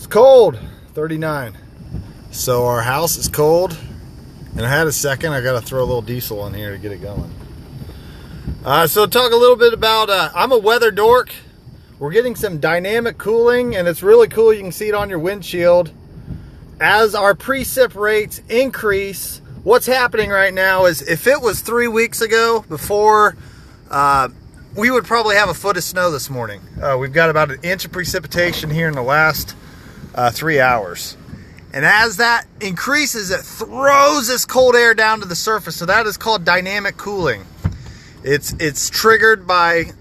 cold, 39. So our house is cold, and I had a second. I got to throw a little diesel in here to get it going. So talk a little bit about, I'm a weather dork. We're getting some dynamic cooling, and it's really cool. You can see it on your windshield. As our precip rates increase, what's happening right now is, if it was 3 weeks ago before, we would probably have a foot of snow this morning. We've got about an inch of precipitation here in the last 3 hours. And as that increases, it throws this cold air down to the surface. So that is called dynamic cooling. It's triggered by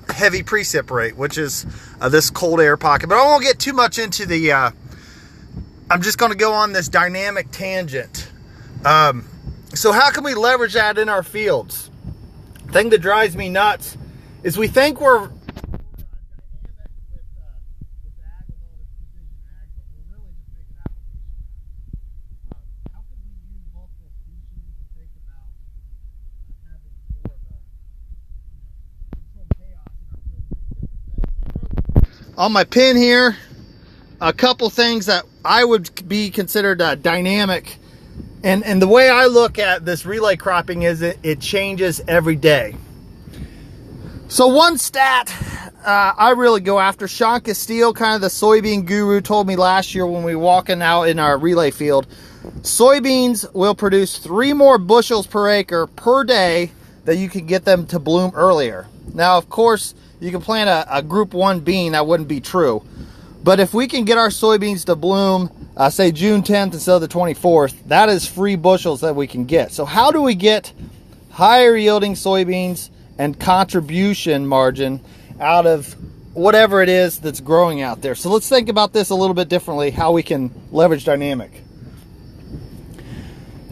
heavy precip rate, which is this cold air pocket. But I won't get too much into the, I'm just going to go on this dynamic tangent. So how can we leverage that in our fields? The thing that drives me nuts is we think we're on my pin here, a couple things that I would be considered dynamic. And the way I look at this relay cropping is it changes every day. So one stat I really go after, Sean Castile, kind of the soybean guru, told me last year when we were walking out in our relay field, soybeans will produce 3 more bushels per acre per day that you can get them to bloom earlier. Now, of course, you can plant a group 1 bean, that wouldn't be true. But if we can get our soybeans to bloom, say June 10th instead of the 24th, that is free bushels that we can get. So how do we get higher yielding soybeans and contribution margin out of whatever it is that's growing out there? So let's think about this a little bit differently, how we can leverage dynamic.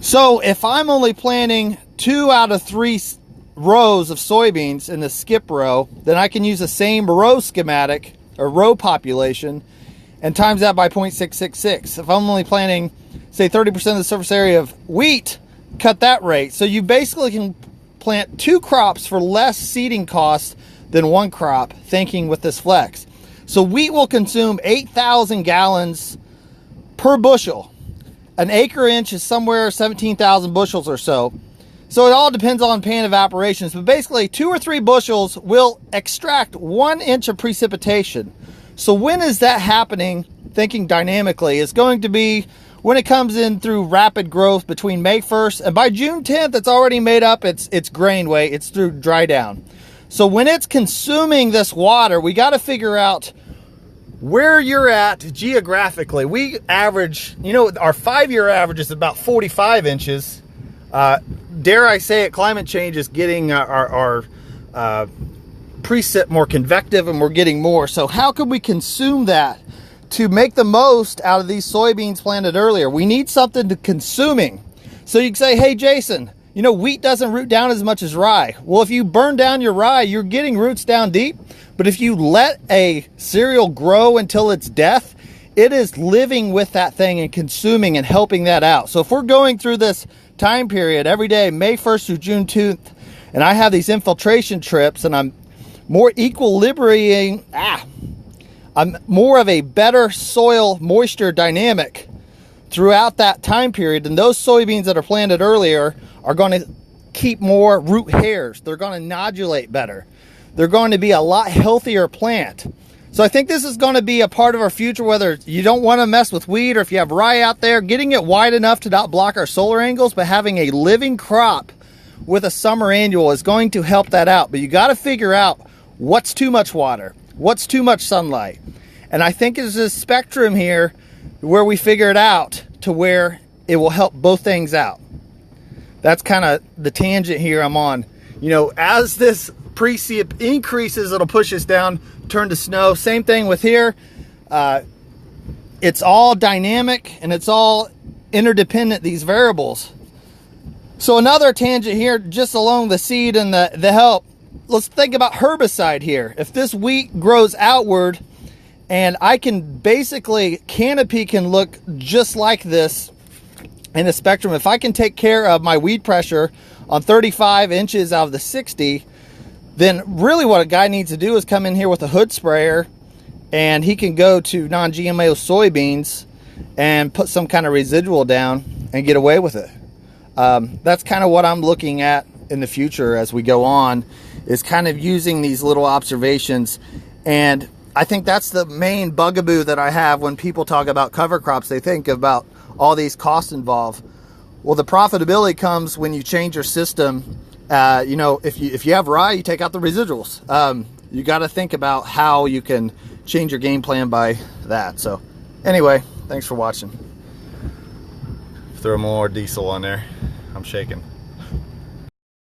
So if I'm only planting 2 out of 3 rows of soybeans in the skip row, then I can use the same row schematic or row population and times that by 0.666. If I'm only planting, say, 30% of the surface area of wheat, cut that rate. So you basically can plant 2 crops for less seeding costs than 1 crop, thinking with this flex. So wheat will consume 8,000 gallons per bushel. An acre inch is somewhere 17,000 bushels or so. So it all depends on pan evaporations, but basically 2 or 3 bushels will extract 1 inch of precipitation. So when is that happening, thinking dynamically? It's going to be when it comes in through rapid growth between May 1st, and by June 10th, it's already made up its grain weight. It's through dry down. So when it's consuming this water, we got to figure out where you're at geographically. We average, our 5-year average is about 45 inches. Dare I say it, climate change is getting our precip more convective, and we're getting more. So how can we consume that to make the most out of these soybeans planted earlier? We need something to consuming. So you can say, hey, Jason, wheat doesn't root down as much as rye. Well, if you burn down your rye, you're getting roots down deep. But if you let a cereal grow until its death, it is living with that thing and consuming and helping that out. So if we're going through this time period every day, May 1st through June 2nd, and I have these infiltration trips, and I'm more equilibrating, I'm more of a better soil moisture dynamic throughout that time period, then those soybeans that are planted earlier are going to keep more root hairs. They're going to nodulate better. They're going to be a lot healthier plant. So I think this is going to be a part of our future, whether you don't want to mess with wheat or if you have rye out there, getting it wide enough to not block our solar angles, but having a living crop with a summer annual is going to help that out. But you got to figure out what's too much water, what's too much sunlight. And I think there's a spectrum here where we figure it out to where it will help both things out. That's kind of the tangent here I'm on. As this precip increases, it'll push us down, turn to snow. Same thing with here. It's all dynamic and it's all interdependent, these variables. So another tangent here, just along the seed and the help. Let's think about herbicide here. If this wheat grows outward, and I can basically, canopy can look just like this in the spectrum. If I can take care of my weed pressure on 35 inches out of the 60, then really what a guy needs to do is come in here with a hood sprayer and he can go to non-GMO soybeans and put some kind of residual down and get away with it. That's kind of what I'm looking at in the future as we go on, is kind of using these little observations. And I think that's the main bugaboo that I have when people talk about cover crops. They think about all these costs involved. Well, the profitability comes when you change your system. You know, if you have rye, you take out the residuals. You got to think about how you can change your game plan by that. So anyway, thanks for watching. Throw more diesel on there. I'm shaking.